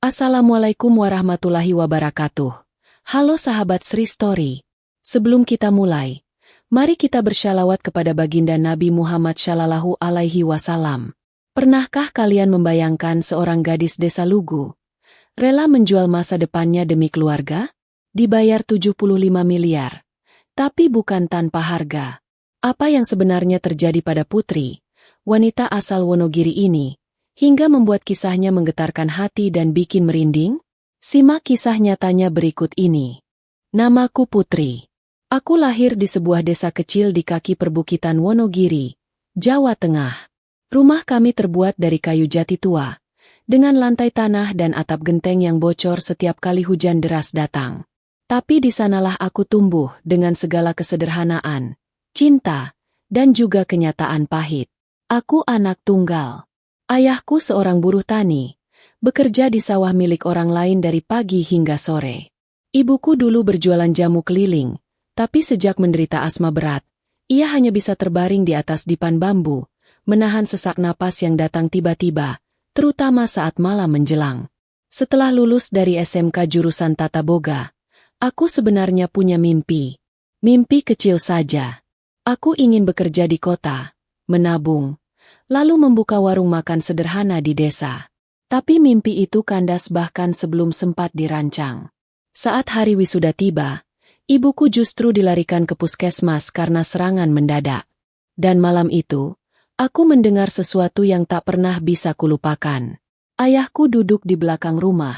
Assalamualaikum warahmatullahi wabarakatuh. Halo sahabat Sri Story. Sebelum kita mulai, mari kita bersyalawat kepada baginda Nabi Muhammad Shallallahu Alaihi Wasallam. Pernahkah kalian membayangkan seorang gadis desa Lugu rela menjual masa depannya demi keluarga? Dibayar 75 miliar. Tapi bukan tanpa harga. Apa yang sebenarnya terjadi pada Putri, wanita asal Wonogiri ini, hingga membuat kisahnya menggetarkan hati dan bikin merinding? Simak kisah nyatanya berikut ini. Namaku Putri. Aku lahir di sebuah desa kecil di kaki perbukitan Wonogiri, Jawa Tengah. Rumah kami terbuat dari kayu jati tua, dengan lantai tanah dan atap genteng yang bocor setiap kali hujan deras datang. Tapi di sanalah aku tumbuh dengan segala kesederhanaan, cinta, dan juga kenyataan pahit. Aku anak tunggal. Ayahku seorang buruh tani, bekerja di sawah milik orang lain dari pagi hingga sore. Ibuku dulu berjualan jamu keliling, tapi sejak menderita asma berat, ia hanya bisa terbaring di atas dipan bambu, menahan sesak napas yang datang tiba-tiba, terutama saat malam menjelang. Setelah lulus dari SMK jurusan Tata Boga, aku sebenarnya punya mimpi. Mimpi kecil saja. Aku ingin bekerja di kota, menabung, lalu membuka warung makan sederhana di desa. Tapi mimpi itu kandas bahkan sebelum sempat dirancang. Saat hari wisuda tiba, ibuku justru dilarikan ke puskesmas karena serangan mendadak. Dan malam itu, aku mendengar sesuatu yang tak pernah bisa kulupakan. Ayahku duduk di belakang rumah,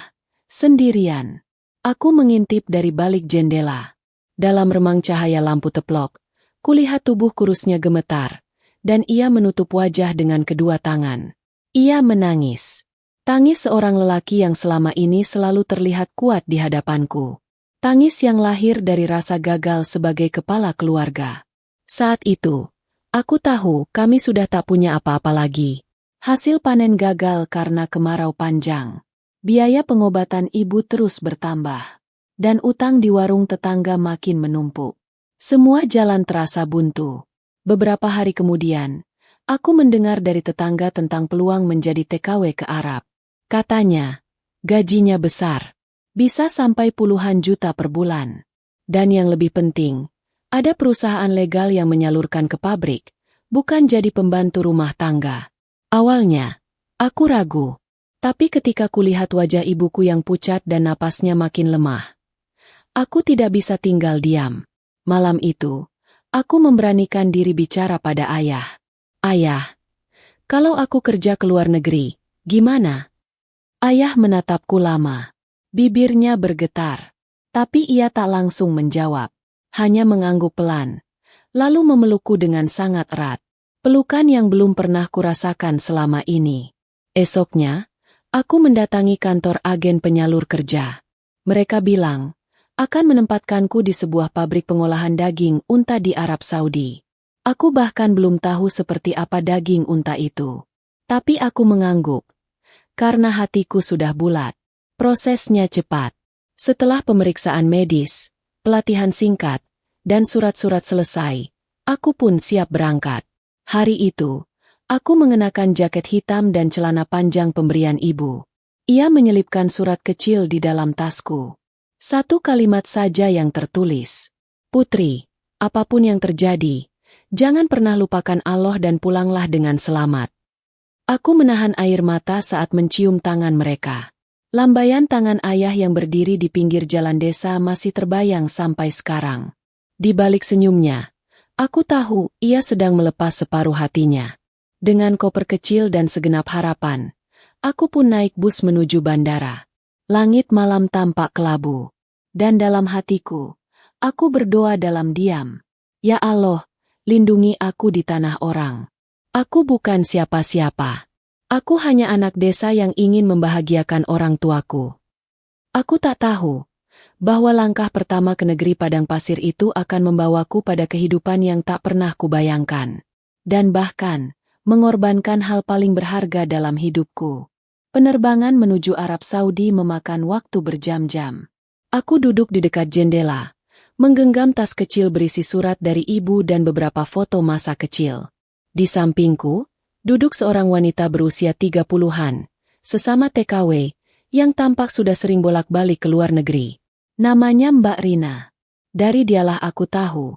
sendirian. Aku mengintip dari balik jendela. Dalam remang cahaya lampu teplok, kulihat tubuh kurusnya gemetar, dan ia menutup wajah dengan kedua tangan. Ia menangis. Tangis seorang lelaki yang selama ini selalu terlihat kuat di hadapanku. Tangis yang lahir dari rasa gagal sebagai kepala keluarga. Saat itu, aku tahu kami sudah tak punya apa-apa lagi. Hasil panen gagal karena kemarau panjang. Biaya pengobatan ibu terus bertambah. Dan utang di warung tetangga makin menumpuk. Semua jalan terasa buntu. Beberapa hari kemudian, aku mendengar dari tetangga tentang peluang menjadi TKW ke Arab. Katanya, gajinya besar. Bisa sampai puluhan juta per bulan. Dan yang lebih penting, ada perusahaan legal yang menyalurkan ke pabrik, bukan jadi pembantu rumah tangga. Awalnya, aku ragu. Tapi ketika kulihat wajah ibuku yang pucat dan napasnya makin lemah, aku tidak bisa tinggal diam. Malam itu, aku memberanikan diri bicara pada ayah. Ayah, kalau aku kerja ke luar negeri, gimana? Ayah menatapku lama. Bibirnya bergetar. Tapi ia tak langsung menjawab. Hanya mengangguk pelan. Lalu memelukku dengan sangat erat. Pelukan yang belum pernah kurasakan selama ini. Esoknya, aku mendatangi kantor agen penyalur kerja. Mereka bilang, akan menempatkanku di sebuah pabrik pengolahan daging unta di Arab Saudi. Aku bahkan belum tahu seperti apa daging unta itu. Tapi aku mengangguk. Karena hatiku sudah bulat. Prosesnya cepat. Setelah pemeriksaan medis, pelatihan singkat, dan surat-surat selesai, aku pun siap berangkat. Hari itu, aku mengenakan jaket hitam dan celana panjang pemberian ibu. Ia menyelipkan surat kecil di dalam tasku. Satu kalimat saja yang tertulis. Putri, apapun yang terjadi, jangan pernah lupakan Allah dan pulanglah dengan selamat. Aku menahan air mata saat mencium tangan mereka. Lambaian tangan ayah yang berdiri di pinggir jalan desa masih terbayang sampai sekarang. Di balik senyumnya, aku tahu ia sedang melepas separuh hatinya. Dengan koper kecil dan segenap harapan, aku pun naik bus menuju bandara. Langit malam tampak kelabu. Dan dalam hatiku, aku berdoa dalam diam. Ya Allah, lindungi aku di tanah orang. Aku bukan siapa-siapa. Aku hanya anak desa yang ingin membahagiakan orang tuaku. Aku tak tahu bahwa langkah pertama ke negeri padang pasir itu akan membawaku pada kehidupan yang tak pernah kubayangkan. Dan bahkan, mengorbankan hal paling berharga dalam hidupku. Penerbangan menuju Arab Saudi memakan waktu berjam-jam. Aku duduk di dekat jendela, menggenggam tas kecil berisi surat dari ibu dan beberapa foto masa kecil. Di sampingku, duduk seorang wanita berusia 30-an, sesama TKW, yang tampak sudah sering bolak-balik ke luar negeri. Namanya Mbak Rina. Dari dialah aku tahu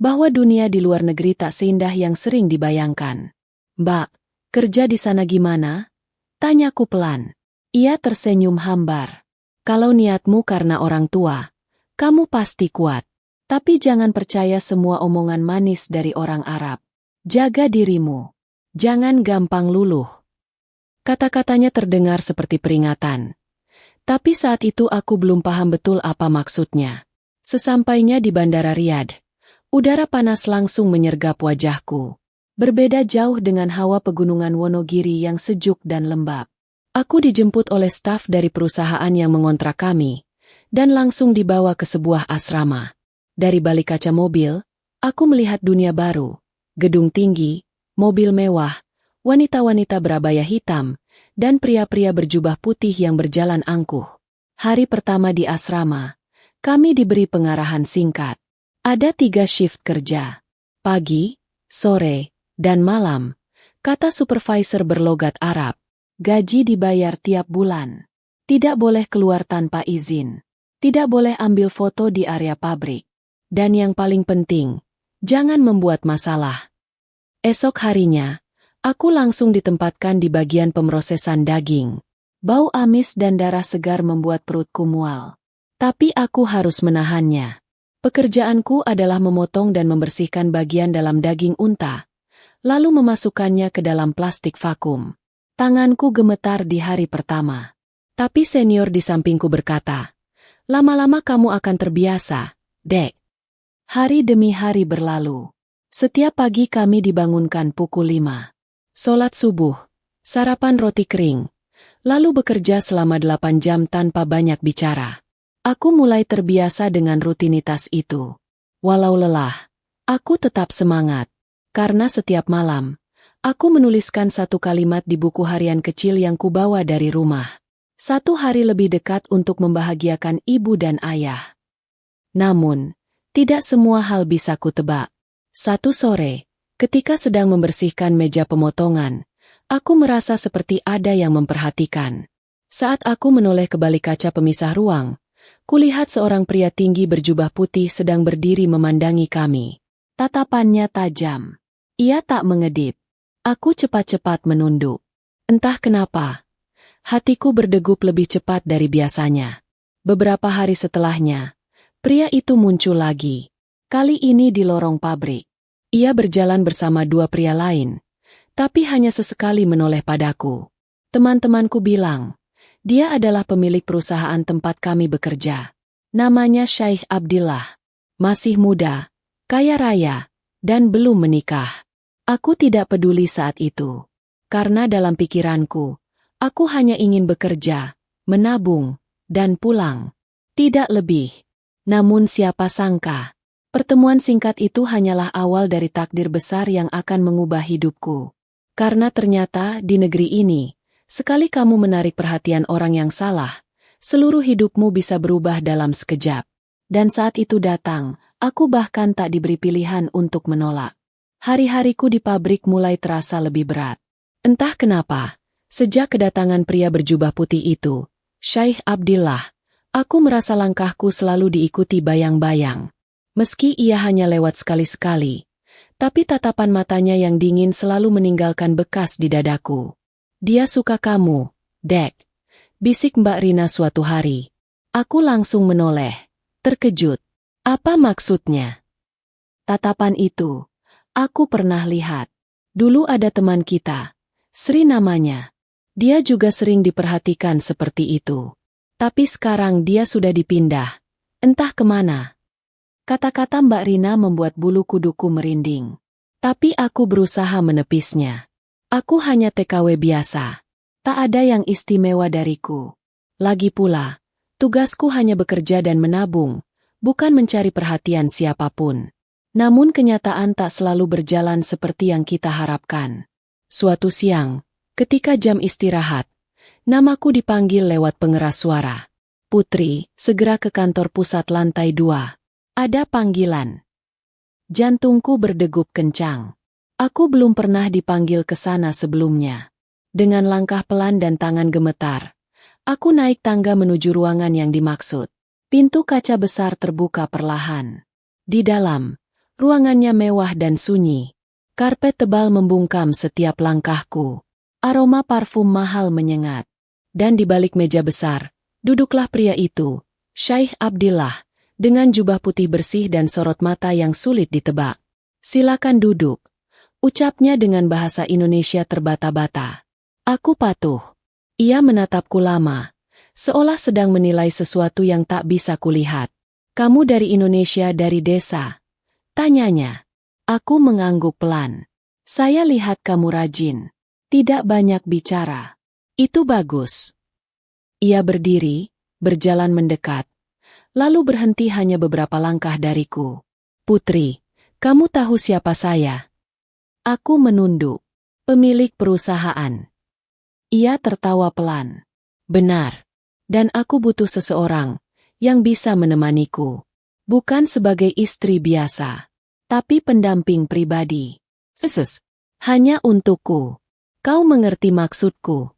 bahwa dunia di luar negeri tak seindah yang sering dibayangkan. Mbak, kerja di sana gimana? Tanyaku pelan. Ia tersenyum hambar. Kalau niatmu karena orang tua, kamu pasti kuat. Tapi jangan percaya semua omongan manis dari orang Arab. Jaga dirimu. Jangan gampang luluh. Kata-katanya terdengar seperti peringatan. Tapi saat itu aku belum paham betul apa maksudnya. Sesampainya di Bandara Riyadh, udara panas langsung menyergap wajahku. Berbeda jauh dengan hawa pegunungan Wonogiri yang sejuk dan lembab. Aku dijemput oleh staf dari perusahaan yang mengontrak kami, dan langsung dibawa ke sebuah asrama. Dari balik kaca mobil, aku melihat dunia baru, gedung tinggi, mobil mewah, wanita-wanita berabaya hitam, dan pria-pria berjubah putih yang berjalan angkuh. Hari pertama di asrama, kami diberi pengarahan singkat. Ada 3 shift kerja. Pagi, sore, dan malam, kata supervisor berlogat Arab. Gaji dibayar tiap bulan. Tidak boleh keluar tanpa izin. Tidak boleh ambil foto di area pabrik. Dan yang paling penting, jangan membuat masalah. Esok harinya, aku langsung ditempatkan di bagian pemrosesan daging. Bau amis dan darah segar membuat perutku mual. Tapi aku harus menahannya. Pekerjaanku adalah memotong dan membersihkan bagian dalam daging unta, lalu memasukkannya ke dalam plastik vakum. Tanganku gemetar di hari pertama. Tapi senior di sampingku berkata, lama-lama kamu akan terbiasa, Dek. Hari demi hari berlalu. Setiap pagi kami dibangunkan pukul 5. Sholat subuh, sarapan roti kering, lalu bekerja selama 8 jam tanpa banyak bicara. Aku mulai terbiasa dengan rutinitas itu. Walau lelah, aku tetap semangat. Karena setiap malam, aku menuliskan 1 kalimat di buku harian kecil yang kubawa dari rumah. 1 hari lebih dekat untuk membahagiakan ibu dan ayah. Namun, tidak semua hal bisa kutebak. Satu sore, ketika sedang membersihkan meja pemotongan, aku merasa seperti ada yang memperhatikan. Saat aku menoleh ke balik kaca pemisah ruang, kulihat seorang pria tinggi berjubah putih sedang berdiri memandangi kami. Tatapannya tajam. Ia tak mengedip. Aku cepat-cepat menunduk. Entah kenapa, hatiku berdegup lebih cepat dari biasanya. Beberapa hari setelahnya, pria itu muncul lagi. Kali ini di lorong pabrik. Ia berjalan bersama 2 pria lain, tapi hanya sesekali menoleh padaku. Teman-temanku bilang, dia adalah pemilik perusahaan tempat kami bekerja. Namanya Syekh Abdillah. Masih muda, kaya raya, dan belum menikah. Aku tidak peduli saat itu. Karena dalam pikiranku, aku hanya ingin bekerja, menabung, dan pulang. Tidak lebih. Namun siapa sangka, pertemuan singkat itu hanyalah awal dari takdir besar yang akan mengubah hidupku. Karena ternyata di negeri ini, sekali kamu menarik perhatian orang yang salah, seluruh hidupmu bisa berubah dalam sekejap. Dan saat itu datang, aku bahkan tak diberi pilihan untuk menolak. Hari-hariku di pabrik mulai terasa lebih berat. Entah kenapa, sejak kedatangan pria berjubah putih itu, Syekh Abdillah, aku merasa langkahku selalu diikuti bayang-bayang. Meski ia hanya lewat sekali-sekali, tapi tatapan matanya yang dingin selalu meninggalkan bekas di dadaku. Dia suka kamu, Dek, bisik Mbak Rina suatu hari. Aku langsung menoleh, terkejut. Apa maksudnya? Tatapan itu, aku pernah lihat. Dulu ada teman kita, Sri namanya. Dia juga sering diperhatikan seperti itu. Tapi sekarang dia sudah dipindah. Entah kemana. Kata-kata Mbak Rina membuat bulu kuduku merinding. Tapi aku berusaha menepisnya. Aku hanya TKW biasa. Tak ada yang istimewa dariku. Lagi pula, tugasku hanya bekerja dan menabung, bukan mencari perhatian siapapun. Namun kenyataan tak selalu berjalan seperti yang kita harapkan. Suatu siang, ketika jam istirahat, namaku dipanggil lewat pengeras suara. Putri, segera ke kantor pusat lantai 2. Ada panggilan. Jantungku berdegup kencang. Aku belum pernah dipanggil ke sana sebelumnya. Dengan langkah pelan dan tangan gemetar, Aku naik tangga menuju ruangan yang dimaksud. Pintu kaca besar terbuka perlahan. Di dalam, ruangannya mewah dan sunyi. Karpet tebal membungkam setiap langkahku. Aroma parfum mahal menyengat. Dan di balik meja besar, duduklah pria itu, Syekh Abdillah, dengan jubah putih bersih dan sorot mata yang sulit ditebak. "Silakan duduk," ucapnya dengan bahasa Indonesia terbata-bata. Aku patuh. Ia menatapku lama, seolah sedang menilai sesuatu yang tak bisa kulihat. "Kamu dari Indonesia, dari desa?" tanyanya. Aku mengangguk pelan. "Saya lihat kamu rajin. Tidak banyak bicara." "Itu bagus." Ia berdiri, berjalan mendekat, lalu berhenti hanya beberapa langkah dariku. "Putri, kamu tahu siapa saya?" Aku menunduk. "Pemilik perusahaan." Ia tertawa pelan. "Benar. Dan aku butuh seseorang yang bisa menemaniku. Bukan sebagai istri biasa, tapi pendamping pribadi. Hanya untukku. Kau mengerti maksudku?"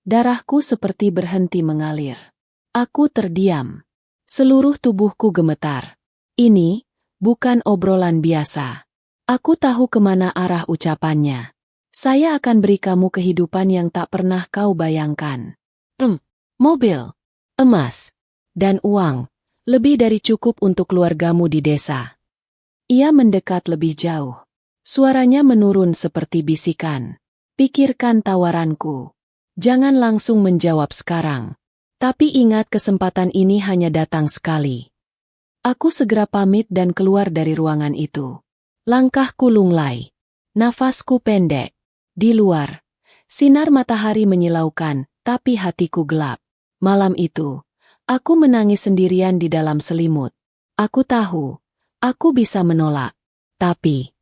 Darahku seperti berhenti mengalir. Aku terdiam. Seluruh tubuhku gemetar. Ini bukan obrolan biasa. Aku tahu kemana arah ucapannya. "Saya akan beri kamu kehidupan yang tak pernah kau bayangkan. Mobil, emas, dan uang, lebih dari cukup untuk keluargamu di desa." Ia mendekat lebih jauh. Suaranya menurun seperti bisikan. "Pikirkan tawaranku. Jangan langsung menjawab sekarang. Tapi ingat, kesempatan ini hanya datang sekali." Aku segera pamit dan keluar dari ruangan itu. Langkahku lunglai. Nafasku pendek. Di luar, sinar matahari menyilaukan, tapi hatiku gelap. Malam itu, aku menangis sendirian di dalam selimut. Aku tahu, aku bisa menolak. Tapi,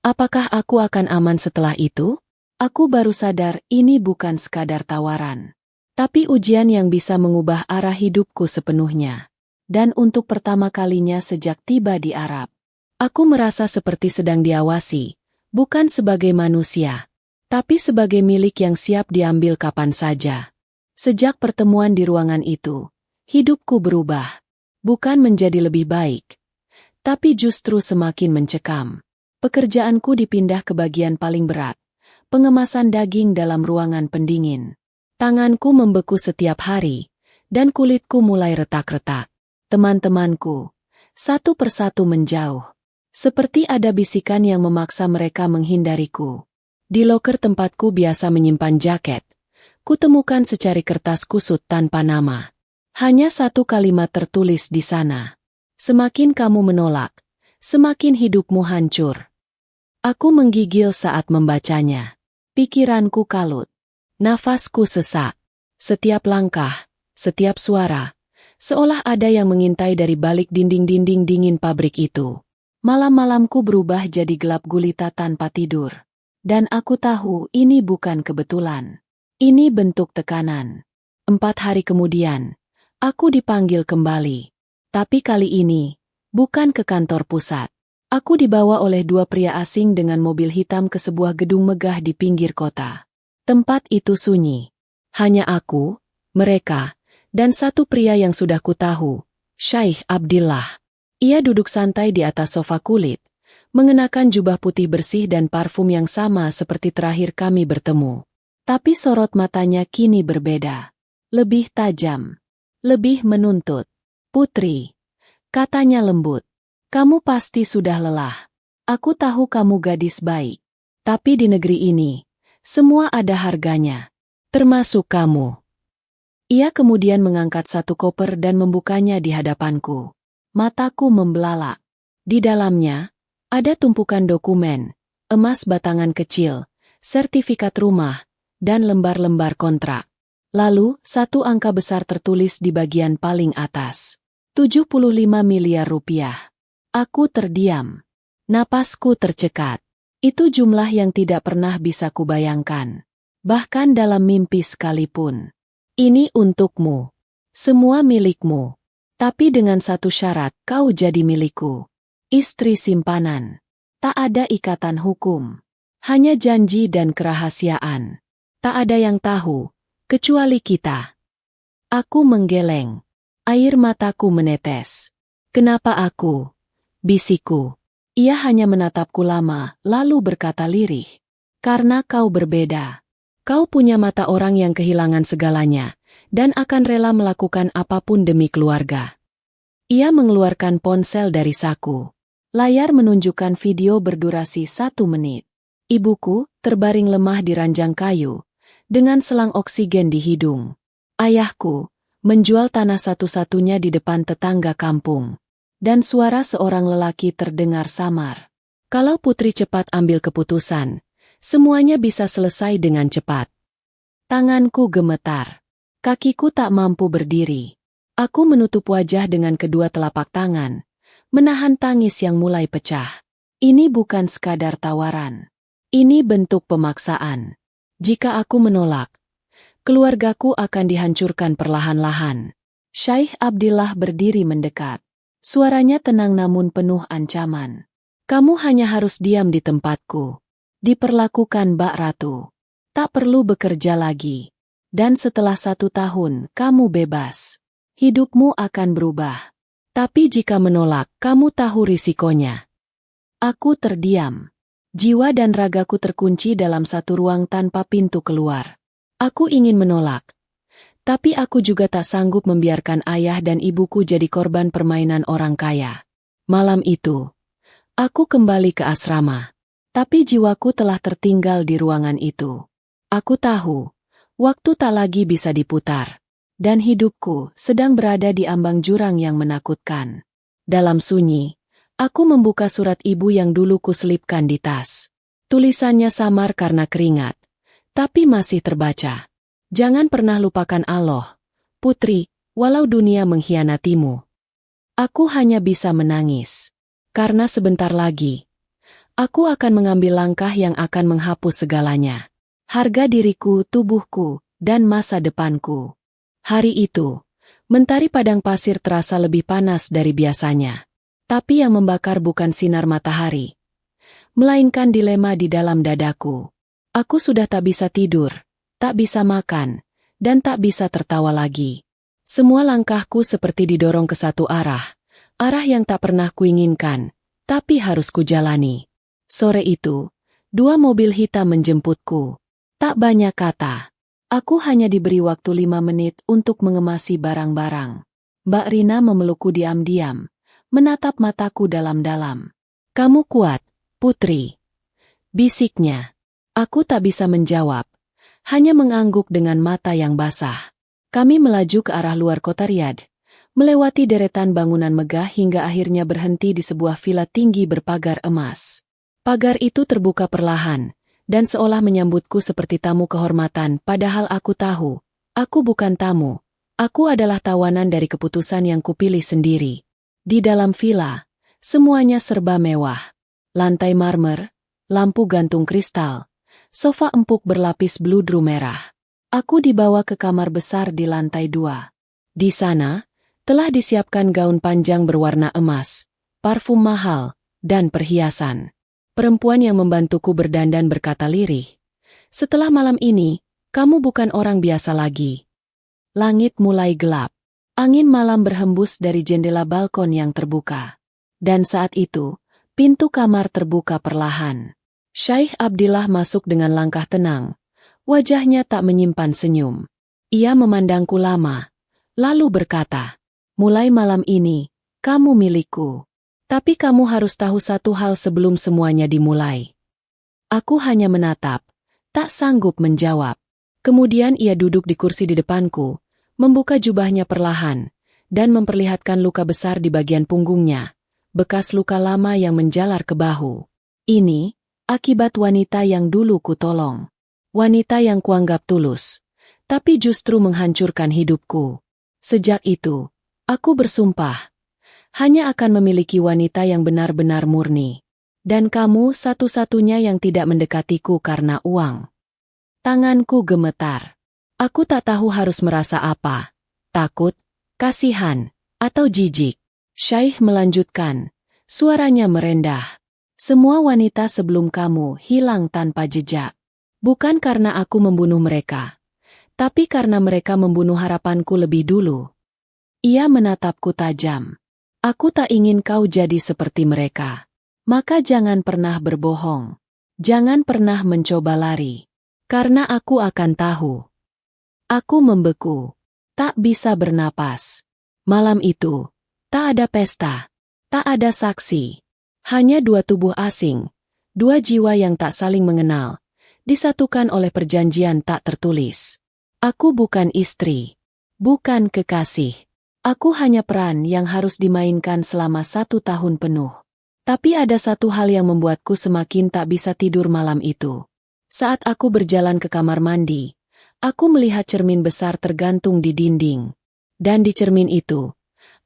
apakah aku akan aman setelah itu? Aku baru sadar ini bukan sekadar tawaran, tapi ujian yang bisa mengubah arah hidupku sepenuhnya. Dan untuk pertama kalinya sejak tiba di Arab, aku merasa seperti sedang diawasi, bukan sebagai manusia, tapi sebagai milik yang siap diambil kapan saja. Sejak pertemuan di ruangan itu, hidupku berubah. Bukan menjadi lebih baik, tapi justru semakin mencekam. Pekerjaanku dipindah ke bagian paling berat, pengemasan daging dalam ruangan pendingin. Tanganku membeku setiap hari, dan kulitku mulai retak-retak. Teman-temanku, satu persatu menjauh. Seperti ada bisikan yang memaksa mereka menghindariku. Di loker tempatku biasa menyimpan jaket, kutemukan secari kertas kusut tanpa nama. Hanya satu kalimat tertulis di sana. "Semakin kamu menolak, semakin hidupmu hancur." Aku menggigil saat membacanya. Pikiranku kalut. Nafasku sesak. Setiap langkah, setiap suara, seolah ada yang mengintai dari balik dinding-dinding dingin pabrik itu. Malam-malamku berubah jadi gelap gulita tanpa tidur. Dan aku tahu ini bukan kebetulan. Ini bentuk tekanan. 4 hari kemudian, aku dipanggil kembali. Tapi kali ini, bukan ke kantor pusat. Aku dibawa oleh 2 pria asing dengan mobil hitam ke sebuah gedung megah di pinggir kota. Tempat itu sunyi. Hanya aku, mereka, dan satu pria yang sudah kutahu, Syekh Abdillah. Ia duduk santai di atas sofa kulit, mengenakan jubah putih bersih dan parfum yang sama seperti terakhir kami bertemu. Tapi sorot matanya kini berbeda. Lebih tajam. Lebih menuntut. "Putri," katanya lembut, "kamu pasti sudah lelah. Aku tahu kamu gadis baik. Tapi di negeri ini, semua ada harganya. Termasuk kamu." Ia kemudian mengangkat satu koper dan membukanya di hadapanku. Mataku membelalak. Di dalamnya, ada tumpukan dokumen, emas batangan kecil, sertifikat rumah, dan lembar-lembar kontrak. Lalu, satu angka besar tertulis di bagian paling atas. 75 miliar rupiah. Aku terdiam. Napasku tercekat. Itu jumlah yang tidak pernah bisa kubayangkan. Bahkan dalam mimpi sekalipun. "Ini untukmu. Semua milikmu. Tapi dengan satu syarat, kau jadi milikku. Istri simpanan. Tak ada ikatan hukum. Hanya janji dan kerahasiaan. Tak ada yang tahu, kecuali kita." Aku menggeleng. Air mataku menetes. Kenapa aku? Bisikku. Ia hanya menatapku lama, lalu berkata lirih. Karena kau berbeda. Kau punya mata orang yang kehilangan segalanya, dan akan rela melakukan apapun demi keluarga. Ia mengeluarkan ponsel dari saku. Layar menunjukkan video berdurasi 1 menit. Ibuku terbaring lemah di ranjang kayu, dengan selang oksigen di hidung. Ayahku menjual tanah satu-satunya di depan tetangga kampung. Dan suara seorang lelaki terdengar samar. Kalau Putri cepat ambil keputusan, semuanya bisa selesai dengan cepat. Tanganku gemetar. Kakiku tak mampu berdiri. Aku menutup wajah dengan kedua telapak tangan, menahan tangis yang mulai pecah. Ini bukan sekadar tawaran. Ini bentuk pemaksaan. Jika aku menolak, keluargaku akan dihancurkan perlahan-lahan. Syekh Abdillah berdiri mendekat. Suaranya tenang namun penuh ancaman. Kamu hanya harus diam di tempatku. Diperlakukan Mbak Ratu. Tak perlu bekerja lagi. Dan setelah 1 tahun, kamu bebas. Hidupmu akan berubah. Tapi jika menolak, kamu tahu risikonya. Aku terdiam. Jiwa dan ragaku terkunci dalam satu ruang tanpa pintu keluar. Aku ingin menolak. Tapi aku juga tak sanggup membiarkan ayah dan ibuku jadi korban permainan orang kaya. Malam itu, aku kembali ke asrama. Tapi jiwaku telah tertinggal di ruangan itu. Aku tahu, waktu tak lagi bisa diputar. Dan hidupku sedang berada di ambang jurang yang menakutkan. Dalam sunyi, aku membuka surat ibu yang dulu kuselipkan di tas. Tulisannya samar karena keringat, tapi masih terbaca. Jangan pernah lupakan Allah, Putri, walau dunia mengkhianatimu. Aku hanya bisa menangis. Karena sebentar lagi, aku akan mengambil langkah yang akan menghapus segalanya. Harga diriku, tubuhku, dan masa depanku. Hari itu, mentari padang pasir terasa lebih panas dari biasanya. Tapi yang membakar bukan sinar matahari, melainkan dilema di dalam dadaku. Aku sudah tak bisa tidur, tak bisa makan, dan tak bisa tertawa lagi. Semua langkahku seperti didorong ke satu arah yang tak pernah kuinginkan, tapi harus kujalani. Sore itu, 2 mobil hitam menjemputku. Tak banyak kata. Aku hanya diberi waktu 5 menit untuk mengemasi barang-barang. Mbak Rina memelukku diam-diam, menatap mataku dalam-dalam. Kamu kuat, Putri. Bisiknya. Aku tak bisa menjawab. Hanya mengangguk dengan mata yang basah. Kami melaju ke arah luar kota Riyadh, melewati deretan bangunan megah hingga akhirnya berhenti di sebuah villa tinggi berpagar emas. Pagar itu terbuka perlahan, dan seolah menyambutku seperti tamu kehormatan, padahal aku tahu, aku bukan tamu. Aku adalah tawanan dari keputusan yang kupilih sendiri. Di dalam villa, semuanya serba mewah. Lantai marmer, lampu gantung kristal, sofa empuk berlapis bludru merah. Aku dibawa ke kamar besar di lantai 2. Di sana, telah disiapkan gaun panjang berwarna emas, parfum mahal, dan perhiasan. Perempuan yang membantuku berdandan berkata lirih, "Setelah malam ini, kamu bukan orang biasa lagi." Langit mulai gelap. Angin malam berhembus dari jendela balkon yang terbuka. Dan saat itu, pintu kamar terbuka perlahan. Syekh Abdillah masuk dengan langkah tenang. Wajahnya tak menyimpan senyum. Ia memandangku lama, lalu berkata, "Mulai malam ini, kamu milikku. Tapi kamu harus tahu satu hal sebelum semuanya dimulai." Aku hanya menatap, tak sanggup menjawab. Kemudian ia duduk di kursi di depanku, membuka jubahnya perlahan, dan memperlihatkan luka besar di bagian punggungnya, bekas luka lama yang menjalar ke bahu. Ini akibat wanita yang dulu kutolong. Wanita yang kuanggap tulus, tapi justru menghancurkan hidupku. Sejak itu, aku bersumpah, hanya akan memiliki wanita yang benar-benar murni. Dan kamu satu-satunya yang tidak mendekatiku karena uang. Tanganku gemetar. Aku tak tahu harus merasa apa. Takut, kasihan, atau jijik. Syekh melanjutkan, suaranya merendah. Semua wanita sebelum kamu hilang tanpa jejak. Bukan karena aku membunuh mereka, Tapi karena mereka membunuh harapanku lebih dulu. Ia menatapku tajam. Aku tak ingin kau jadi seperti mereka. Maka jangan pernah berbohong. Jangan pernah mencoba lari. Karena aku akan tahu. Aku membeku. Tak bisa bernapas. Malam itu, tak ada pesta. Tak ada saksi. Hanya dua tubuh asing. Dua jiwa yang tak saling mengenal. Disatukan oleh perjanjian tak tertulis. Aku bukan istri. Bukan kekasih. Aku hanya peran yang harus dimainkan selama 1 tahun penuh. Tapi ada satu hal yang membuatku semakin tak bisa tidur malam itu. Saat aku berjalan ke kamar mandi, aku melihat cermin besar tergantung di dinding. Dan di cermin itu,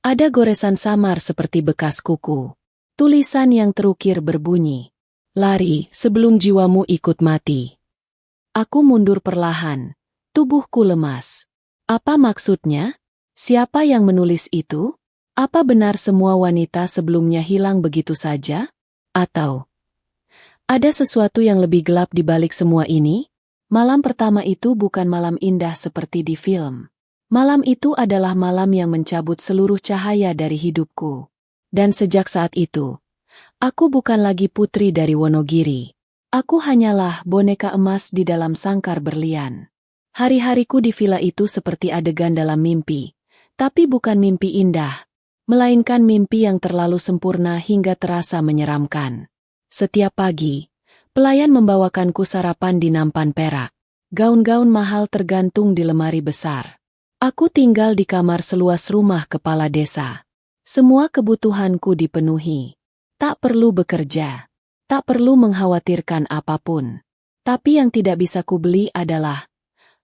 ada goresan samar seperti bekas kuku. Tulisan yang terukir berbunyi, "Lari sebelum jiwamu ikut mati." Aku mundur perlahan. Tubuhku lemas. Apa maksudnya? Siapa yang menulis itu? Apa benar semua wanita sebelumnya hilang begitu saja? Atau ada sesuatu yang lebih gelap di balik semua ini? Malam pertama itu bukan malam indah seperti di film. Malam itu adalah malam yang mencabut seluruh cahaya dari hidupku. Dan sejak saat itu, aku bukan lagi putri dari Wonogiri. Aku hanyalah boneka emas di dalam sangkar berlian. Hari-hariku di villa itu seperti adegan dalam mimpi. Tapi bukan mimpi indah, melainkan mimpi yang terlalu sempurna hingga terasa menyeramkan. Setiap pagi, pelayan membawakanku sarapan di nampan perak. Gaun-gaun mahal tergantung di lemari besar. Aku tinggal di kamar seluas rumah kepala desa. Semua kebutuhanku dipenuhi. Tak perlu bekerja. Tak perlu mengkhawatirkan apapun. Tapi yang tidak bisa kubeli adalah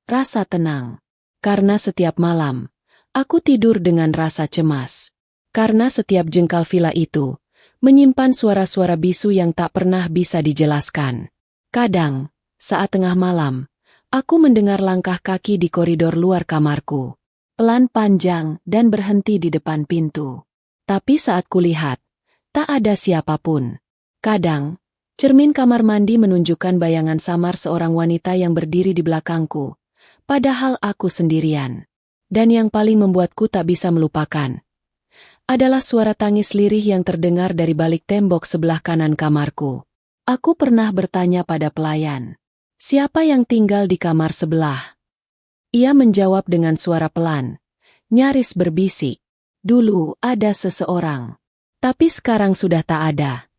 rasa tenang. Karena setiap malam, aku tidur dengan rasa cemas. Karena setiap jengkal villa itu menyimpan suara-suara bisu yang tak pernah bisa dijelaskan. Kadang, saat tengah malam, aku mendengar langkah kaki di koridor luar kamarku. Pelan panjang dan berhenti di depan pintu. Tapi saat kulihat, tak ada siapapun. Kadang, cermin kamar mandi menunjukkan bayangan samar seorang wanita yang berdiri di belakangku. Padahal aku sendirian. Dan yang paling membuatku tak bisa melupakan adalah suara tangis lirih yang terdengar dari balik tembok sebelah kanan kamarku. Aku pernah bertanya pada pelayan, "Siapa yang tinggal di kamar sebelah?" Ia menjawab dengan suara pelan, nyaris berbisik, "Dulu ada seseorang. Tapi sekarang sudah tak ada."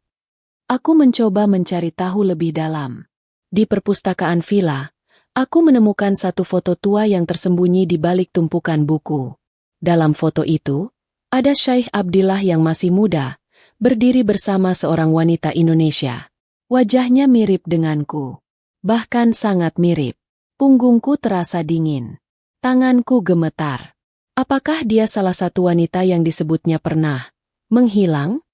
Aku mencoba mencari tahu lebih dalam. Di perpustakaan villa, aku menemukan satu foto tua yang tersembunyi di balik tumpukan buku. Dalam foto itu, ada Syekh Abdillah yang masih muda, berdiri bersama seorang wanita Indonesia. Wajahnya mirip denganku. Bahkan sangat mirip. Punggungku terasa dingin. Tanganku gemetar. Apakah dia salah satu wanita yang disebutnya pernah menghilang?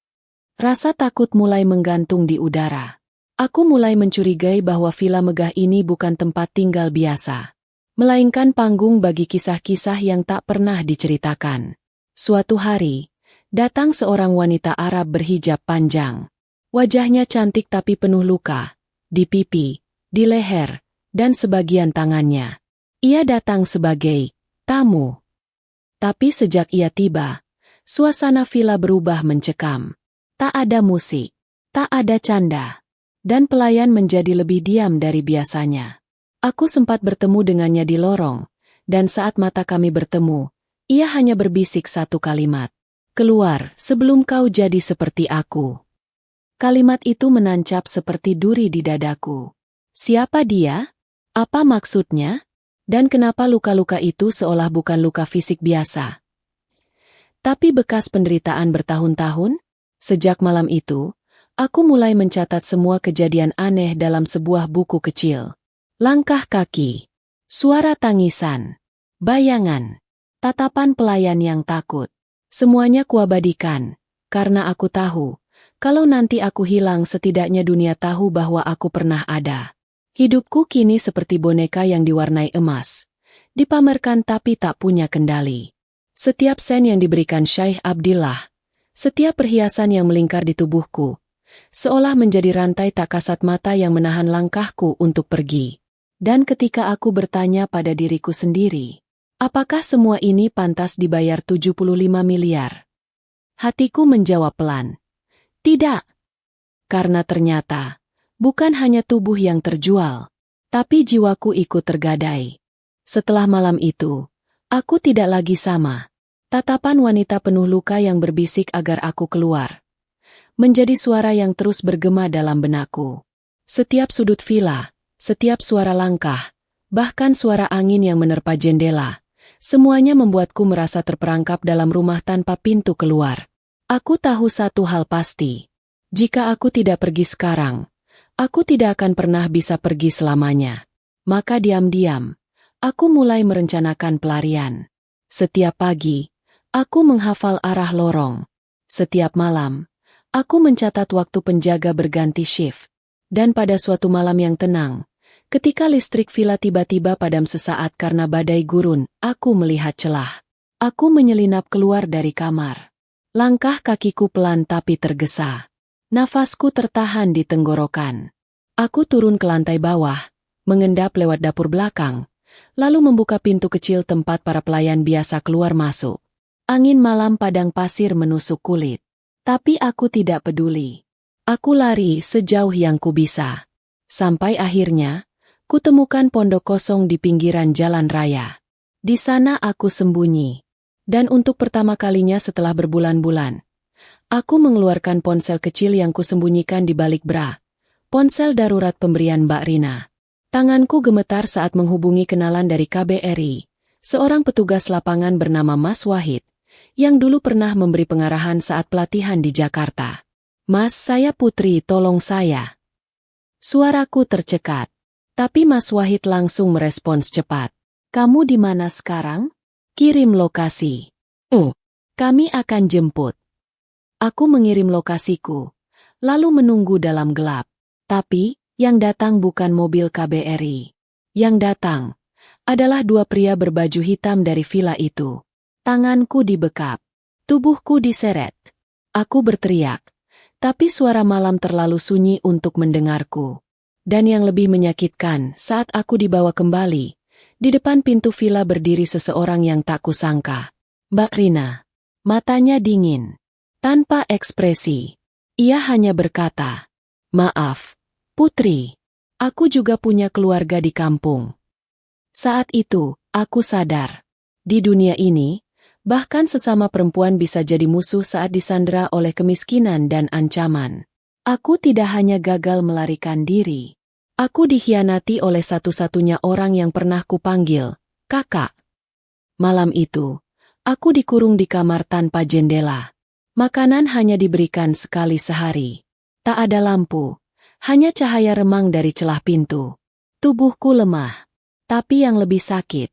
Rasa takut mulai menggantung di udara. Aku mulai mencurigai bahwa villa megah ini bukan tempat tinggal biasa, melainkan panggung bagi kisah-kisah yang tak pernah diceritakan. Suatu hari, datang seorang wanita Arab berhijab panjang. Wajahnya cantik tapi penuh luka, di pipi, di leher, dan sebagian tangannya. Ia datang sebagai tamu. Tapi sejak ia tiba, suasana villa berubah mencekam. Tak ada musik, tak ada canda. Dan pelayan menjadi lebih diam dari biasanya. Aku sempat bertemu dengannya di lorong, dan saat mata kami bertemu, ia hanya berbisik satu kalimat, "Keluar sebelum kau jadi seperti aku." Kalimat itu menancap seperti duri di dadaku. Siapa dia? Apa maksudnya? Dan kenapa luka-luka itu seolah bukan luka fisik biasa, tapi bekas penderitaan bertahun-tahun? Sejak malam itu, aku mulai mencatat semua kejadian aneh dalam sebuah buku kecil. Langkah kaki, suara tangisan, bayangan, tatapan pelayan yang takut. Semuanya kuabadikan, karena aku tahu, kalau nanti aku hilang setidaknya dunia tahu bahwa aku pernah ada. Hidupku kini seperti boneka yang diwarnai emas. Dipamerkan tapi tak punya kendali. Setiap sen yang diberikan Syekh Abdillah, setiap perhiasan yang melingkar di tubuhku, seolah menjadi rantai tak kasat mata yang menahan langkahku untuk pergi. Dan ketika aku bertanya pada diriku sendiri, apakah semua ini pantas dibayar 75 miliar? Hatiku menjawab pelan, tidak. Karena ternyata, bukan hanya tubuh yang terjual, tapi jiwaku ikut tergadai. Setelah malam itu, aku tidak lagi sama. Tatapan wanita penuh luka yang berbisik agar aku keluar menjadi suara yang terus bergema dalam benakku. Setiap sudut villa, setiap suara langkah, bahkan suara angin yang menerpa jendela, semuanya membuatku merasa terperangkap dalam rumah tanpa pintu keluar. Aku tahu satu hal pasti. Jika aku tidak pergi sekarang, aku tidak akan pernah bisa pergi selamanya. Maka diam-diam, aku mulai merencanakan pelarian. Setiap pagi, aku menghafal arah lorong. Setiap malam, aku mencatat waktu penjaga berganti shift. Dan pada suatu malam yang tenang, ketika listrik villa tiba-tiba padam sesaat karena badai gurun, aku melihat celah. Aku menyelinap keluar dari kamar. Langkah kakiku pelan tapi tergesa. Nafasku tertahan di tenggorokan. Aku turun ke lantai bawah, mengendap lewat dapur belakang, lalu membuka pintu kecil tempat para pelayan biasa keluar masuk. Angin malam padang pasir menusuk kulit. Tapi aku tidak peduli. Aku lari sejauh yang ku bisa. Sampai akhirnya, kutemukan pondok kosong di pinggiran jalan raya. Di sana aku sembunyi. Dan untuk pertama kalinya setelah berbulan-bulan, aku mengeluarkan ponsel kecil yang kusembunyikan di balik bra. Ponsel darurat pemberian Mbak Rina. Tanganku gemetar saat menghubungi kenalan dari KBRI, seorang petugas lapangan bernama Mas Wahid, yang dulu pernah memberi pengarahan saat pelatihan di Jakarta. Mas, saya Putri, tolong saya. Suaraku tercekat, tapi Mas Wahid langsung merespons cepat. Kamu di mana sekarang? Kirim lokasi. Oh, kami akan jemput. Aku mengirim lokasiku, lalu menunggu dalam gelap. Tapi, yang datang bukan mobil KBRI. Yang datang adalah dua pria berbaju hitam dari villa itu. Tanganku dibekap, tubuhku diseret. Aku berteriak. Tapi suara malam terlalu sunyi untuk mendengarku. Dan yang lebih menyakitkan saat aku dibawa kembali, di depan pintu villa berdiri seseorang yang tak kusangka. Mbak Rina. Matanya dingin. Tanpa ekspresi. Ia hanya berkata, "Maaf, Putri. Aku juga punya keluarga di kampung." Saat itu, aku sadar. Di dunia ini, bahkan sesama perempuan bisa jadi musuh saat disandera oleh kemiskinan dan ancaman. Aku tidak hanya gagal melarikan diri. Aku dikhianati oleh satu-satunya orang yang pernah kupanggil, kakak. Malam itu, aku dikurung di kamar tanpa jendela. Makanan hanya diberikan sekali sehari. Tak ada lampu, hanya cahaya remang dari celah pintu. Tubuhku lemah. Tapi yang lebih sakit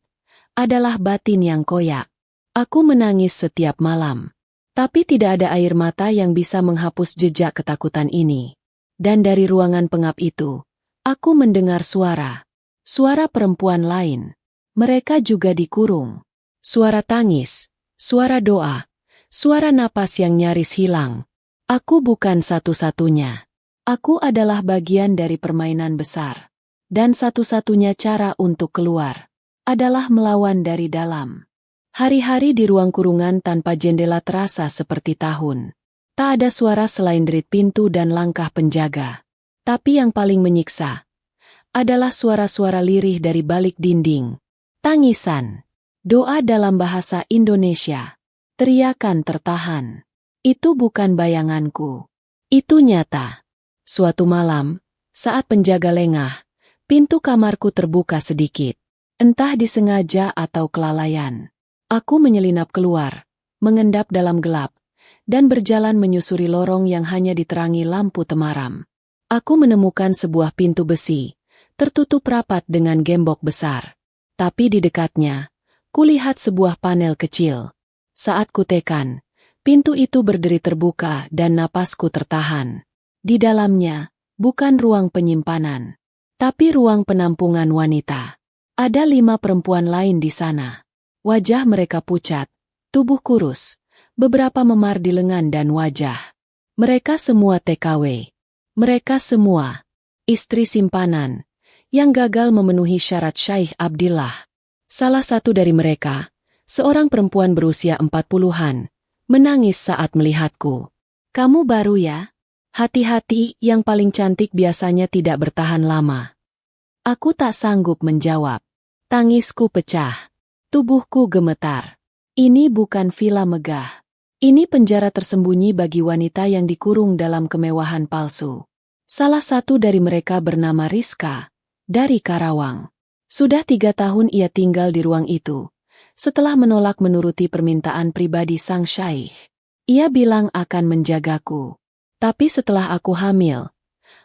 adalah batin yang koyak. Aku menangis setiap malam. Tapi tidak ada air mata yang bisa menghapus jejak ketakutan ini. Dan dari ruangan pengap itu, aku mendengar suara. Suara perempuan lain. Mereka juga dikurung. Suara tangis, suara doa, suara napas yang nyaris hilang. Aku bukan satu-satunya. Aku adalah bagian dari permainan besar. Dan satu-satunya cara untuk keluar adalah melawan dari dalam. Hari-hari di ruang kurungan tanpa jendela terasa seperti tahun. Tak ada suara selain derit pintu dan langkah penjaga. Tapi yang paling menyiksa adalah suara-suara lirih dari balik dinding. Tangisan, doa dalam bahasa Indonesia, teriakan tertahan. Itu bukan bayanganku. Itu nyata. Suatu malam, saat penjaga lengah, pintu kamarku terbuka sedikit. Entah disengaja atau kelalaian. Aku menyelinap keluar, mengendap dalam gelap, dan berjalan menyusuri lorong yang hanya diterangi lampu temaram. Aku menemukan sebuah pintu besi, tertutup rapat dengan gembok besar. Tapi di dekatnya, kulihat sebuah panel kecil. Saat kutekan, pintu itu berdiri terbuka dan napasku tertahan. Di dalamnya, bukan ruang penyimpanan, tapi ruang penampungan wanita. Ada 5 perempuan lain di sana. Wajah mereka pucat, tubuh kurus, beberapa memar di lengan dan wajah. Mereka semua TKW. Mereka semua istri simpanan yang gagal memenuhi syarat Syaikh Abdillah. Salah satu dari mereka, seorang perempuan berusia 40-an, menangis saat melihatku. "Kamu baru ya? Hati-hati, yang paling cantik biasanya tidak bertahan lama." Aku tak sanggup menjawab. Tangisku pecah. Tubuhku gemetar. Ini bukan villa megah. Ini penjara tersembunyi bagi wanita yang dikurung dalam kemewahan palsu. Salah satu dari mereka bernama Rizka, dari Karawang. Sudah 3 tahun ia tinggal di ruang itu, setelah menolak menuruti permintaan pribadi sang syaikh. Ia bilang akan menjagaku. Tapi setelah aku hamil,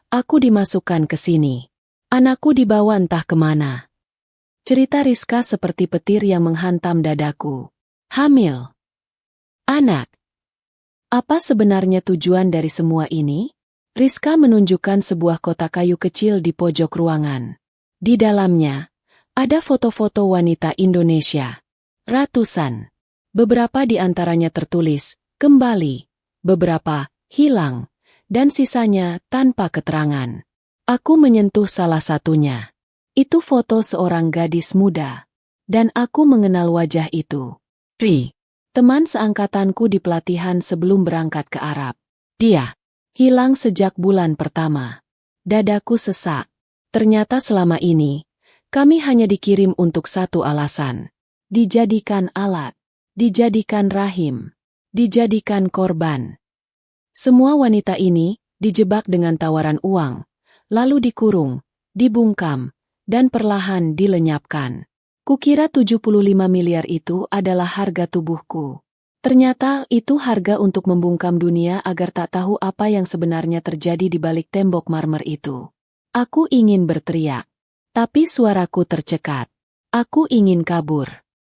aku dimasukkan ke sini. Anakku dibawa entah kemana. Cerita Rizka seperti petir yang menghantam dadaku. Hamil. Anak. Apa sebenarnya tujuan dari semua ini? Rizka menunjukkan sebuah kotak kayu kecil di pojok ruangan. Di dalamnya, ada foto-foto wanita Indonesia. Ratusan. Beberapa di antaranya tertulis, "Kembali." Beberapa, hilang. Dan sisanya tanpa keterangan. Aku menyentuh salah satunya. Itu foto seorang gadis muda. Dan aku mengenal wajah itu. Tri. Teman seangkatanku di pelatihan sebelum berangkat ke Arab. Dia hilang sejak bulan pertama. Dadaku sesak. Ternyata selama ini, kami hanya dikirim untuk satu alasan. Dijadikan alat. Dijadikan rahim. Dijadikan korban. Semua wanita ini dijebak dengan tawaran uang, lalu dikurung, dibungkam, dan perlahan dilenyapkan. Kukira 75 miliar itu adalah harga tubuhku. Ternyata itu harga untuk membungkam dunia agar tak tahu apa yang sebenarnya terjadi di balik tembok marmer itu. Aku ingin berteriak, tapi suaraku tercekat. Aku ingin kabur,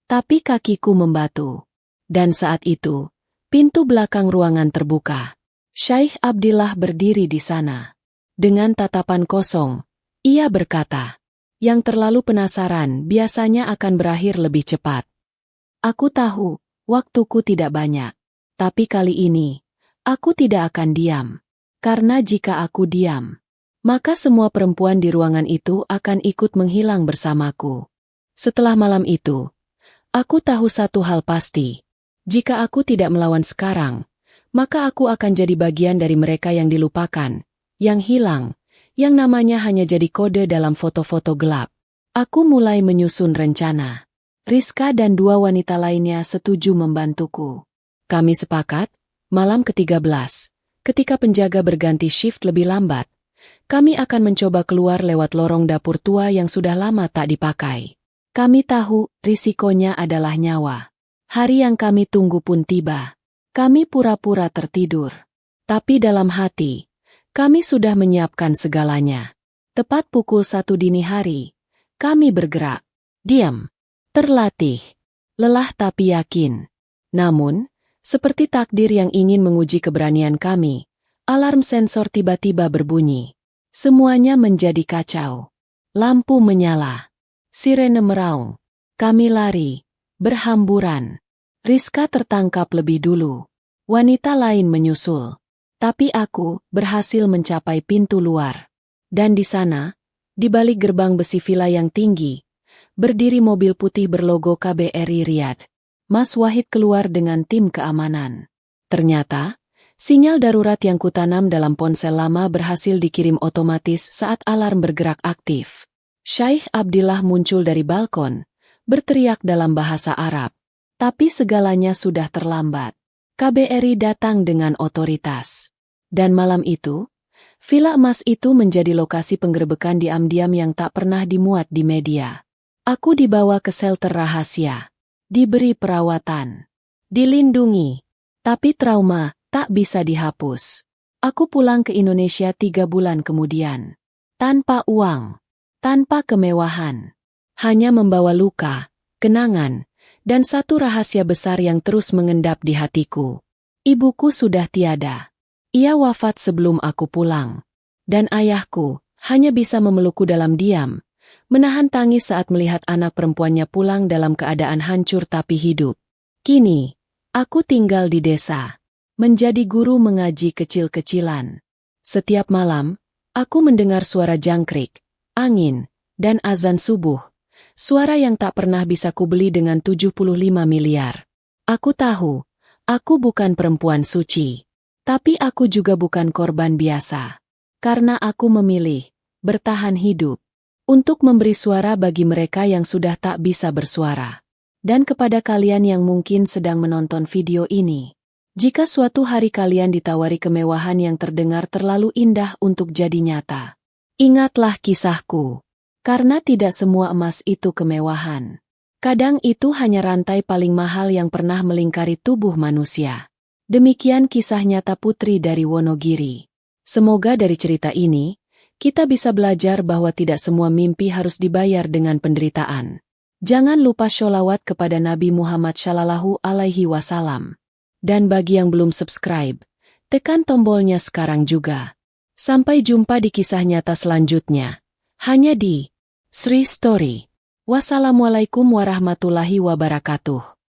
tapi kakiku membatu. Dan saat itu, pintu belakang ruangan terbuka. Syaikh Abdillah berdiri di sana. Dengan tatapan kosong, ia berkata, "Yang terlalu penasaran biasanya akan berakhir lebih cepat." Aku tahu, waktuku tidak banyak. Tapi kali ini, aku tidak akan diam. Karena jika aku diam, maka semua perempuan di ruangan itu akan ikut menghilang bersamaku. Setelah malam itu, aku tahu satu hal pasti. Jika aku tidak melawan sekarang, maka aku akan jadi bagian dari mereka yang dilupakan, yang hilang, yang namanya hanya jadi kode dalam foto-foto gelap. Aku mulai menyusun rencana. Rizka dan 2 wanita lainnya setuju membantuku. Kami sepakat, malam ke-13, ketika penjaga berganti shift lebih lambat, kami akan mencoba keluar lewat lorong dapur tua yang sudah lama tak dipakai. Kami tahu, risikonya adalah nyawa. Hari yang kami tunggu pun tiba. Kami pura-pura tertidur. Tapi dalam hati, kami sudah menyiapkan segalanya. Tepat pukul 1 dini hari, kami bergerak. Diam. Terlatih. Lelah tapi yakin. Namun, seperti takdir yang ingin menguji keberanian kami, alarm sensor tiba-tiba berbunyi. Semuanya menjadi kacau. Lampu menyala. Sirene meraung. Kami lari. Berhamburan. Rizka tertangkap lebih dulu. Wanita lain menyusul. Tapi aku berhasil mencapai pintu luar. Dan di sana, di balik gerbang besi villa yang tinggi, berdiri mobil putih berlogo KBRI Riyadh. Mas Wahid keluar dengan tim keamanan. Ternyata, sinyal darurat yang kutanam dalam ponsel lama berhasil dikirim otomatis saat alarm bergerak aktif. Syaikh Abdillah muncul dari balkon, berteriak dalam bahasa Arab. Tapi segalanya sudah terlambat. KBRI datang dengan otoritas. Dan malam itu, villa emas itu menjadi lokasi penggerebekan diam-diam yang tak pernah dimuat di media. Aku dibawa ke shelter rahasia. Diberi perawatan. Dilindungi. Tapi trauma tak bisa dihapus. Aku pulang ke Indonesia 3 bulan kemudian. Tanpa uang. Tanpa kemewahan. Hanya membawa luka, kenangan, dan satu rahasia besar yang terus mengendap di hatiku. Ibuku sudah tiada. Ia wafat sebelum aku pulang. Dan ayahku hanya bisa memelukku dalam diam, menahan tangis saat melihat anak perempuannya pulang dalam keadaan hancur tapi hidup. Kini, aku tinggal di desa, menjadi guru mengaji kecil-kecilan. Setiap malam, aku mendengar suara jangkrik, angin, dan azan subuh. Suara yang tak pernah bisa kubeli dengan 75 miliar. Aku tahu, aku bukan perempuan suci. Tapi aku juga bukan korban biasa. Karena aku memilih bertahan hidup untuk memberi suara bagi mereka yang sudah tak bisa bersuara. Dan kepada kalian yang mungkin sedang menonton video ini, jika suatu hari kalian ditawari kemewahan yang terdengar terlalu indah untuk jadi nyata, ingatlah kisahku. Karena tidak semua emas itu kemewahan. Kadang itu hanya rantai paling mahal yang pernah melingkari tubuh manusia. Demikian kisah nyata Putri dari Wonogiri. Semoga dari cerita ini, kita bisa belajar bahwa tidak semua mimpi harus dibayar dengan penderitaan. Jangan lupa sholawat kepada Nabi Muhammad SAW. Dan bagi yang belum subscribe, tekan tombolnya sekarang juga. Sampai jumpa di kisah nyata selanjutnya. Hanya di Sri Story. Wassalamualaikum warahmatullahi wabarakatuh.